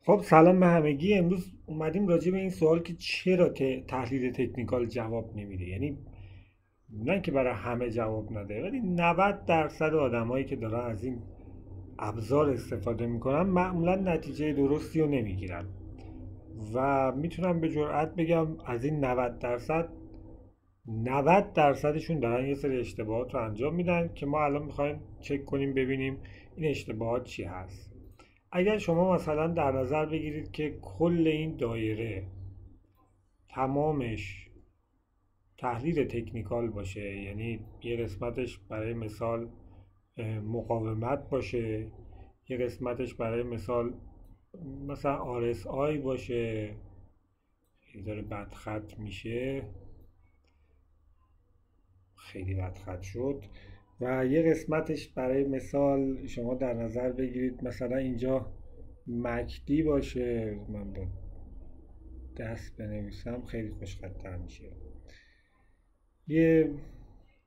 خب سلام به همگی. امروز اومدیم راجع به این سوال که چرا تحلیل تکنیکال جواب نمیده. یعنی نه اینکه برای همه جواب نده، ولی 90% آدمایی که دارن از این ابزار استفاده میکنن معمولا نتیجه درستی رو نمیگیرن و میتونم به جرئت بگم از این 90% 90%شون دارن یه سری اشتباهات رو انجام میدن که ما الان میخوایم چک کنیم ببینیم این اشتباهات چی هست. اگر شما مثلا در نظر بگیرید که کل این دایره تمامش تحلیل تکنیکال باشه، یعنی یه قسمتش برای مثال مقاومت باشه، یه قسمتش برای مثال مثلا RSI باشه، یه ذره بدخط میشه، خیلی بدخط شد، و یه قسمتش برای مثال شما در نظر بگیرید مثلا اینجا مکدی باشه. من با دست بنویسم خیلی خوشخط‌تر میشه. یه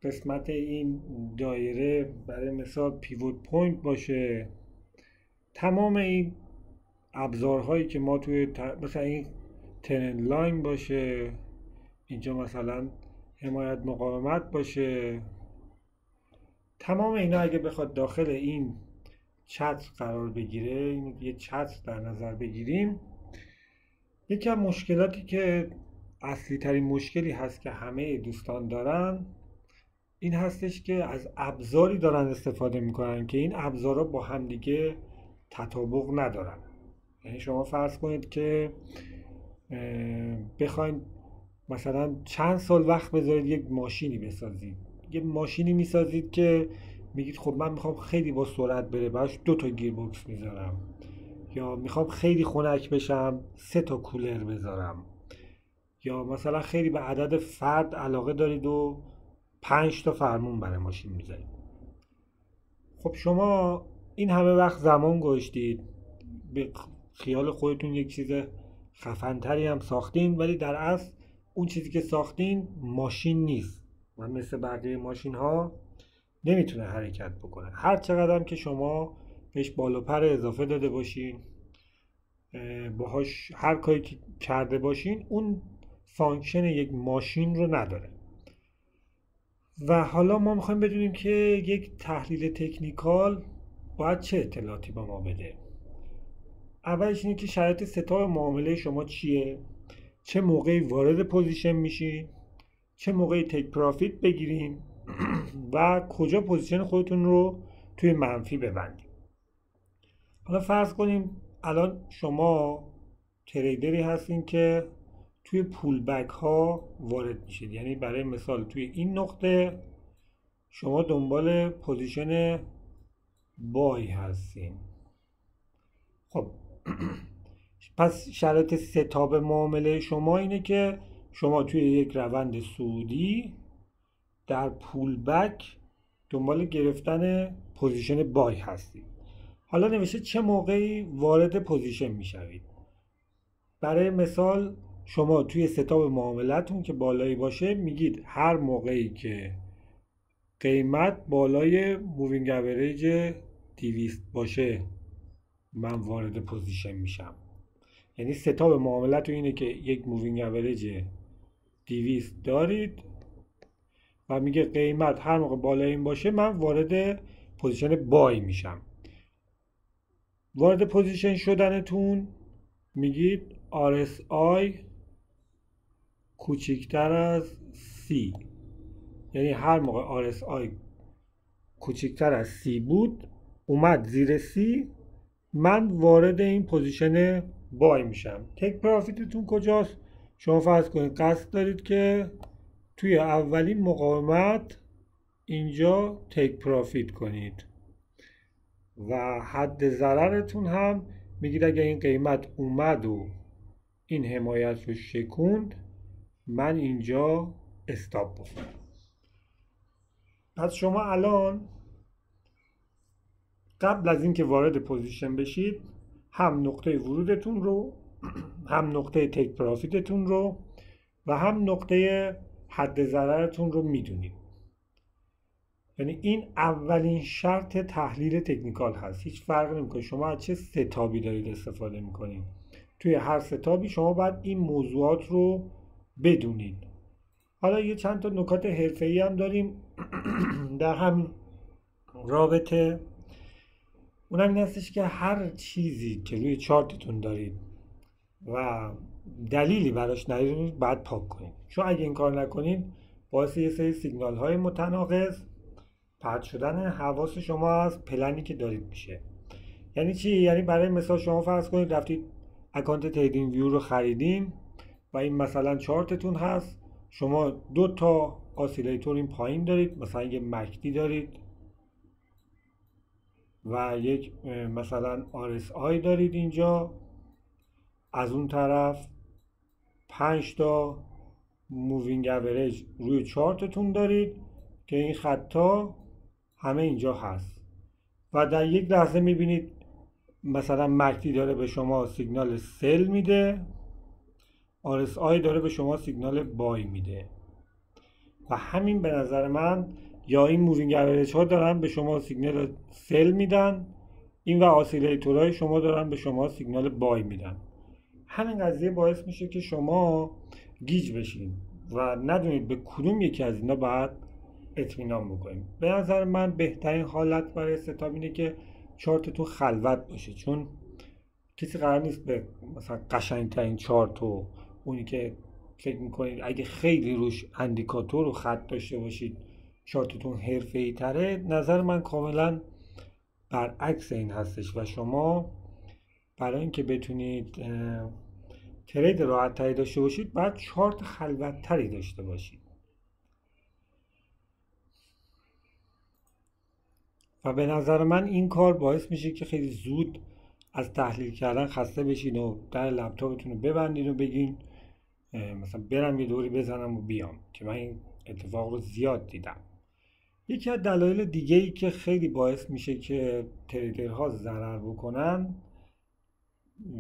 قسمت این دایره برای مثال پیوت پوینت باشه. تمام این ابزارهایی که ما توی مثلا این ترند لاین باشه، اینجا مثلا حمایت مقاومت باشه، تمام اینا اگه بخواد داخل این چتر قرار بگیره، این یه چتر در نظر بگیریم، یکی از مشکلاتی که اصلی ترین مشکلی هست که همه دوستان دارن این هستش که از ابزاری دارن استفاده میکنن که این ابزارا با همدیگه تطابق ندارن. یعنی شما فرض کنید که بخواید مثلا چند سال وقت بذارید یک ماشینی بسازید، یه ماشینی میسازید که میگید خب من میخوام خیلی با سرعت بره، براش 2 تا گیربکس میذارم، یا میخوام خیلی خنک بشم 3 تا کولر بذارم، یا مثلا خیلی به عدد فرد علاقه دارید و 5 تا فرمون برای ماشین میذارید. خب شما این همه وقت زمان گذاشتید، به خیال خودتون یک چیز خفنتری هم ساختین، ولی در اصل اون چیزی که ساختین ماشین نیست و مثل بقیه ماشین ها نمیتونه حرکت بکنه. هر چقدر هم که شما بهش بال و پر اضافه داده باشین، باهاش هر کاری که کرده باشین، اون فانکشن یک ماشین رو نداره. و حالا ما میخوایم بدونیم که یک تحلیل تکنیکال باید چه اطلاعاتی به ما بده. اولش اینه که شرایط ستار معامله شما چیه، چه موقعی وارد پوزیشن میشین، چه موقعی تک پرافیت بگیرین و کجا پوزیشن خودتون رو توی منفی ببندین. حالا فرض کنیم الان شما تریدری هستین که توی پول بک ها وارد میشید، یعنی برای مثال توی این نقطه شما دنبال پوزیشن بای هستین. خب پس شرایط ستاب معامله شما اینه که شما توی یک روند صعودی در پول بک دنبال گرفتن پوزیشن بای هستید. حالا نوشته چه موقعی وارد پوزیشن میشوید. برای مثال شما توی ستاب معاملتون که بالایی باشه میگید هر موقعی که قیمت بالای مووینگ اوریج 200 باشه من وارد پوزیشن میشم. یعنی ستاب معاملتون اینه که یک مووینگ اوریج 200 دارید و میگه قیمت هر موقع بالای این باشه من وارد پوزیشن بای میشم. وارد پوزیشن شدنتون میگید RSI کوچکتر از C، یعنی هر موقع RSI کوچکتر از C بود اومد زیر C من وارد این پوزیشن بای میشم. تک پرافیتتون کجاست؟ شما فرض کنید قصد دارید که توی اولین مقاومت اینجا تک پرافیت کنید و حد ضررتون هم میگید اگه این قیمت اومد و این حمایت رو شکوند من اینجا استاپ بکنم. پس شما الان قبل از اینکه وارد پوزیشن بشید هم نقطه ورودتون رو، هم نقطه تک پرافیتتون رو و هم نقطه حد ضررتون رو میدونید. یعنی این اولین شرط تحلیل تکنیکال هست. هیچ فرق نمیکنه شما از چه ستابی دارید استفاده میکنید، توی هر ستابی شما باید این موضوعات رو بدونید. حالا یه چند تا نکات حرفه‌ای هم داریم در همین رابطه. اونم این هستش که هر چیزی که روی چارتتون دارید و دلیلی براش ندارید باید پاک کنید، چون اگه این کار نکنید باعث یه سری سیگنال های متناقض پرت شدن حواس شما از پلنی که دارید میشه. یعنی چی؟ یعنی برای مثال شما فرض کنید رفتید اکانت تریدینگ ویو رو خریدین و این مثلا چارتتون هست، شما 2 تا آسیلیتور این پایین دارید، مثلا یه مکدی دارید و یک مثلا RSI دارید اینجا، از اون طرف 5 تا مووینگ اوریج روی چارتتون دارید که این خطا همه اینجا هست و در یک لحظه میبینید مثلا مکدی داره به شما سیگنال سل میده، RSI داره به شما سیگنال بای میده و همین به نظر من یا این مووینگ اوریج ها دارن به شما سیگنال سل میدن، این و آسیلیتورهای شما دارن به شما سیگنال بای میدن. همین قضیه باعث میشه که شما گیج بشین و ندونید به کدوم یکی از اینا باید اطمینان بکنید. به نظر من بهترین حالت برای ستاب اینه که چارتتون خلوت باشه، چون کسی قرار نیست به مثلا قشنگترین چارت و اونی که فکر میکنید اگه خیلی روش اندیکاتور و خط داشته باشید چارتتون حرفه‌ای تره. نظر من کاملا برعکس این هستش و شما برای اینکه بتونید ترید راحت تری داشته باشید باید چارت خلوت تری داشته باشید و به نظر من این کار باعث میشه که خیلی زود از تحلیل کردن خسته بشین و در لپتاپتون رو ببندین و بگین مثلا برم یه دوری بزنم و بیام، که من این اتفاق رو زیاد دیدم. یکی از دلایل دیگه ای که خیلی باعث میشه که تریدرها ضرر بکنن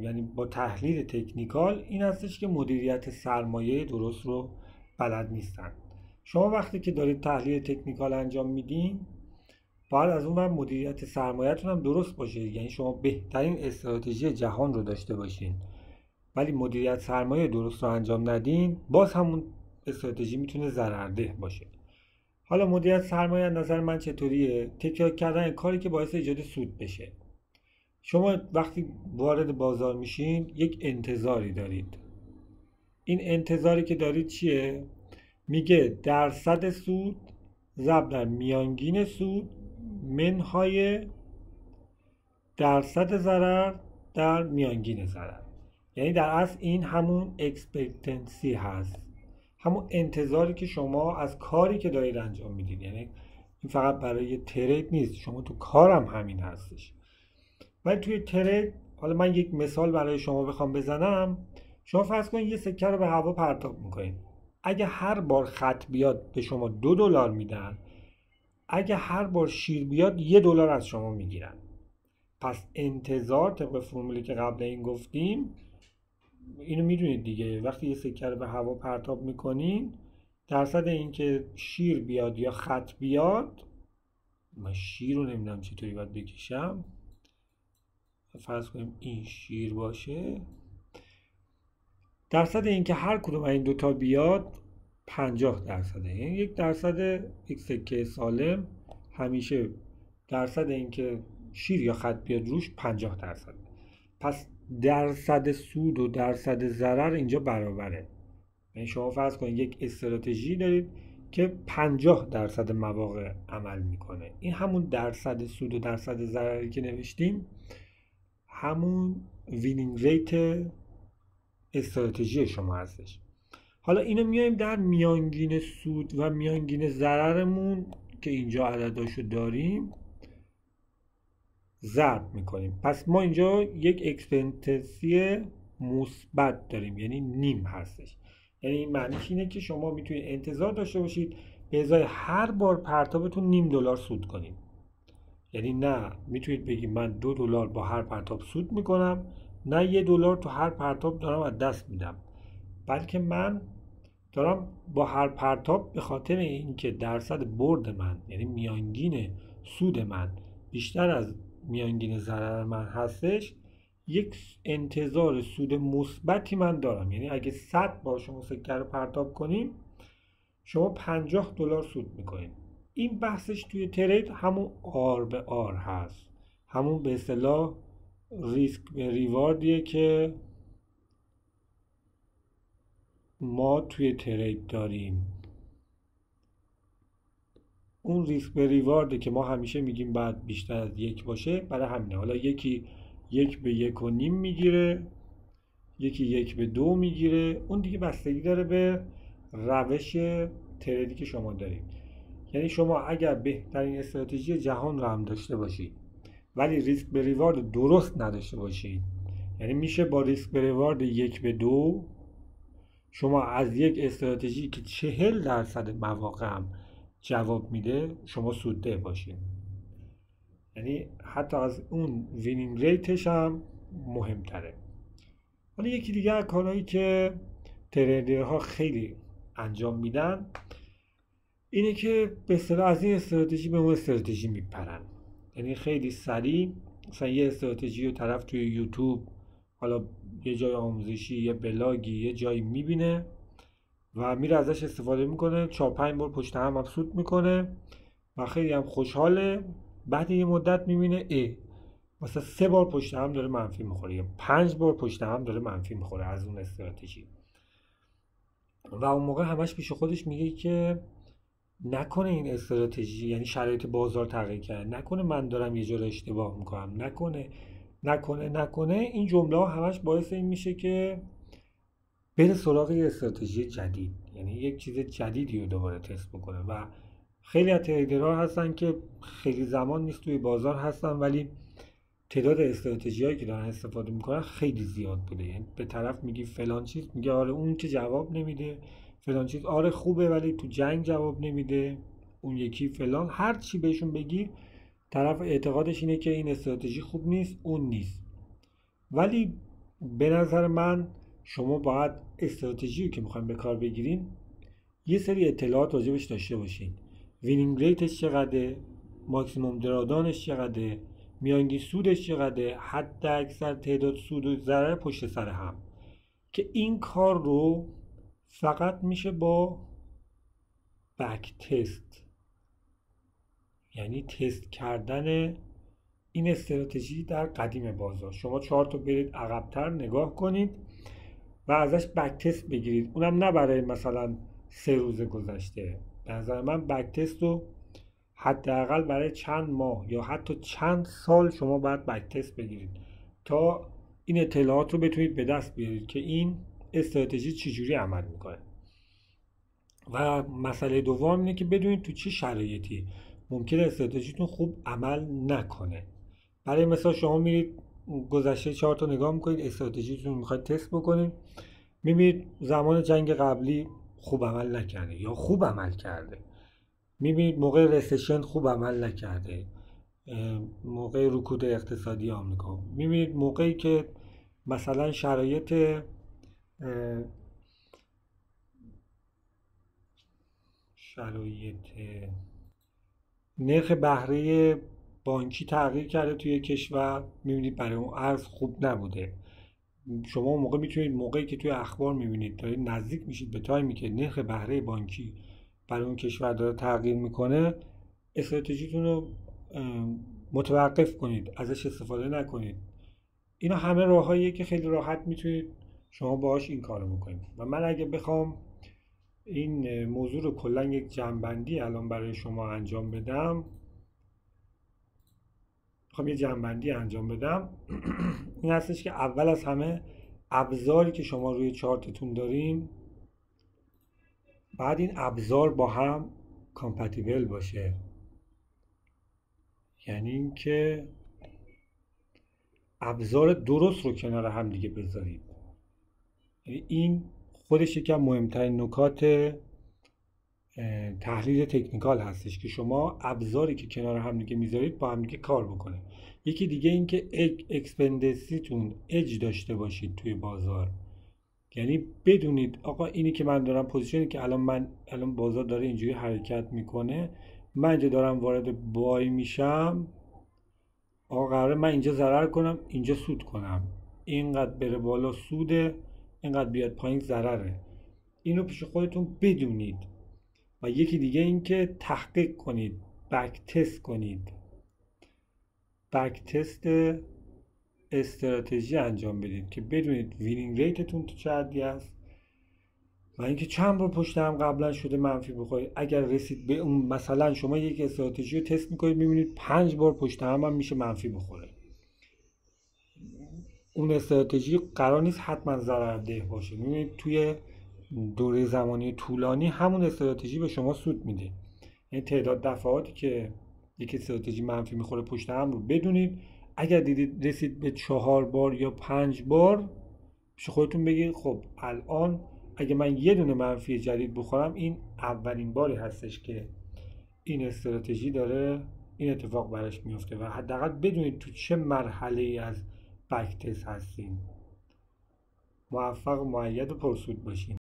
یعنی با تحلیل تکنیکال این هستش که مدیریت سرمایه درست رو بلد نیستن. شما وقتی که دارید تحلیل تکنیکال انجام میدین باید از اون ور مدیریت سرمایه‌تون هم درست باشه، یعنی شما بهترین استراتژی جهان رو داشته باشین ولی مدیریت سرمایه درست رو انجام ندین باز همون استراتژی میتونه ضررده باشه. حالا مدیریت سرمایه از نظر من چطوریه؟ تکرار کردن کاری که باعث ایجاد سود بشه. شما وقتی وارد بازار میشین یک انتظاری دارید، این انتظاری که دارید چیه؟ میگه درصد سود ضرب در میانگین سود منهای درصد ضرر در میانگین ضرر. یعنی در اصل این همون اکسپکتنسی هست، همون انتظاری که شما از کاری که دارید انجام میدید. یعنی این فقط برای ترید نیست، شما تو کارم همین هستش. ولی توی ترید حالا من یک مثال برای شما بخوام بزنم، شما فرض کنید یه سکه رو به هوا پرتاب میکنید. اگه هر بار خط بیاد به شما $2 میدن، اگه هر بار شیر بیاد $1 از شما میگیرن. پس انتظار طبق فرمولی که قبل این گفتیم اینو میدونید دیگه، وقتی یه سکه رو به هوا پرتاب میکنین درصد این که شیر بیاد یا خط بیاد، من شیر رو نمیدونم چطوری باید بکشم، فرض کنیم این شیر باشه، درصد این که هر کدوم این دوتا بیاد 50%. یعنی 1% یک سکه سالم همیشه درصد این که شیر یا خط بیاد روش 50%. پس درصد سود و درصد ضرر اینجا برابره. یعنی شما فرض کنید یک استراتژی دارید که 50% مواقع عمل میکنه، این همون درصد سود و درصد ضرری که نوشتیم همون وینینگ ریت استراتژی شما هستش. حالا اینو میایم در میانگین سود و میانگین ضررمون که اینجا عدداشو داریم ضرب میکنیم. پس ما اینجا یک اکسپکتنسی مثبت داریم، یعنی نیم هستش. یعنی این معنیش اینه که شما میتونید انتظار داشته باشید به ازای هر بار پرتابتون $0.5 سود کنید. یعنی نه میتونید بگید من $2 با هر پرتاب سود میکنم، نه $1 تو هر پرتاب دارم از دست میدم، بلکه من دارم با هر پرتاب به خاطر اینکه درصد برد من یعنی میانگین سود من بیشتر از میانگین ضرر من هستش، یک انتظار سود مثبتی من دارم. یعنی اگه 100 بار شما سکه رو پرتاب کنیم شما $50 سود میکنید. این بحثش توی ترید همون آر به آر هست، همون به اصطلاح ریسک به ریواردیه که ما توی ترید داریم. اون ریسک به ریوارده که ما همیشه میگیم بعد بیشتر از 1 باشه، برای همینه. حالا یکی 1 به 1.5 میگیره، یکی 1 به 2 میگیره، اون دیگه بستگی داره به روش تریدی که شما دارید. یعنی شما اگر بهترین استراتژی جهان رو هم داشته باشید ولی ریسک به ریوارد درست نداشته باشید، یعنی میشه با ریسک به ریوارد 1 به 2 شما از یک استراتژی که 40% مواقع هم جواب میده شما سودده باشید. یعنی حتی از اون وینینگ ریتش هم مهمتره. حالا یکی دیگه از کارهایی که تریدرها خیلی انجام میدن اینه که به اصطلاح از این استراتژی به اون استراتژی میپرن. یعنی خیلی سریع مثلا یه استراتژی رو طرف توی یوتیوب، حالا یه جای آموزشی، یه بلاگی، یه جایی میبینه و میره ازش استفاده میکنه، 4-5 بار پشت هم سود میکنه و خیلی هم خوشحاله. بعد یه مدت میبینه مثلا 3 بار پشت هم داره منفی میخوره یا 5 بار پشت هم داره منفی میخوره از اون استراتژی و اون موقع همش پیش خودش میگه که نکنه این استراتژی، یعنی شرایط بازار تغییر کرده، نکنه من دارم یه جور اشتباه میکنم، نکنه. این جمله ها همش باعث این میشه که بره سراغ یه استراتژی جدید، یعنی یک چیز جدیدی رو دوباره تست بکنه. و خیلی از تریدرها هستن که خیلی زمان نیست توی بازار هستن ولی تعداد استراتژیایی که دارن استفاده میکنن خیلی زیاد بوده. یعنی به طرف میگی فلان چیز، میگه آره اون که جواب نمیده، فلان چیز آره خوبه ولی تو جنگ جواب نمیده، اون یکی فلان، هر چی بهشون بگی طرف اعتقادش اینه که این استراتژی خوب نیست، اون نیست. ولی به نظر من شما باید استراتژی که میخوایم به کار بگیرین یه سری اطلاعات راجبش داشته باشین. وینینگ ریتش چقدره، ماکسیموم درادانش چقدره، میانگین سودش چقدره، حد اکثر تعداد سود و ضرر پشت سر هم، که این کار رو فقط میشه با بک تست، یعنی تست کردن این استراتژی در قدیم بازار. شما چارت رو برید عقب‌تر نگاه کنید و ازش بک تست بگیرید، اونم نه برای مثلا 3 روز گذشته. به نظر من بک تست رو حداقل برای چند ماه یا حتی چند سال شما باید بک تست بگیرید تا این اطلاعات رو بتونید به دست بیارید که این استراتژی چجوری عمل میکنه. و مسئله دوم اینه که بدونید تو چه شرایطی ممکنه استراتژیتون خوب عمل نکنه. برای مثال شما میرید گذشته چارت رو نگاه میکنید، استراتژیتون میخواید تست بکنید، میبینید زمان جنگ قبلی خوب عمل نکرده یا خوب عمل کرده، میبینید موقع رسشن خوب عمل نکرده، موقع رکود اقتصادی آمریکا، میبینید موقعی که مثلا شرایط نرخ بهره بانکی تغییر کرده توی کشور، میبینید برای اون ارز خوب نبوده. شما اون موقع میتونید، موقعی که توی اخبار میبینید دارید نزدیک میشید به تایمی که نرخ بهره بانکی برای اون کشور داره تغییر میکنه، استراتژیتون رو متوقف کنید، ازش استفاده نکنید. اینا همه راههاییه که خیلی راحت میتونید شما باهاش این کارو بکنید. و من اگه بخوام این موضوع رو کلا یک جمع‌بندی الان برای شما انجام بدم، این هستش که اول از همه ابزاری که شما روی چارتتون دارین بعد این ابزار با هم کامپتیبل باشه. یعنی اینکه ابزار درست رو کنار هم دیگه بذارید. یعنی این خودش یکم مهمترین نکات تحلیل تکنیکال هستش که شما ابزاری که کنار هم دیگه میذارید با هم دیگه کار بکنه. یکی دیگه این که اکسپندنسیتون اج داشته باشید توی بازار. یعنی بدونید آقا اینی که من دارم، پوزیشنی که الان بازار داره اینجوری حرکت میکنه، من اینجا دارم وارد بای میشم، آقا قراره من اینجا ضرر کنم اینجا سود کنم، اینقدر بره بالا سوده، اینقدر بیاد پایین ضرره. اینو پیش خودتون بدونید. و یکی دیگه این که تحقیق کنید، بک تست کنید، بک تست استراتژی انجام بدید که بدونید وینینگ ریتتون تو چه حدی است و اینکه چند بار پشت هم قبلا شده منفی بخورید. اگر رسید به اون، مثلا شما یک استراتژی رو تست میکنید میبینید 5 بار پشت هم میشه منفی بخوره، اون استراتژی قرار نیست حتما ضررده باشه. میبینید توی دوره زمانی طولانی همون استراتژی به شما سود میده. یعنی تعداد دفعاتی که یک استراتژی منفی میخوره پشت هم رو بدونید. اگر دیدید رسید به 4 بار یا 5 بار، پیش خودتون بگید خب الان اگه من یه دونه منفی جدید بخورم این اولین باری هستش که این استراتژی داره این اتفاق براش میفته و حداقل بدونید تو چه مرحله ای از بک تست هستین. موفق و مؤید و پرسود باشین.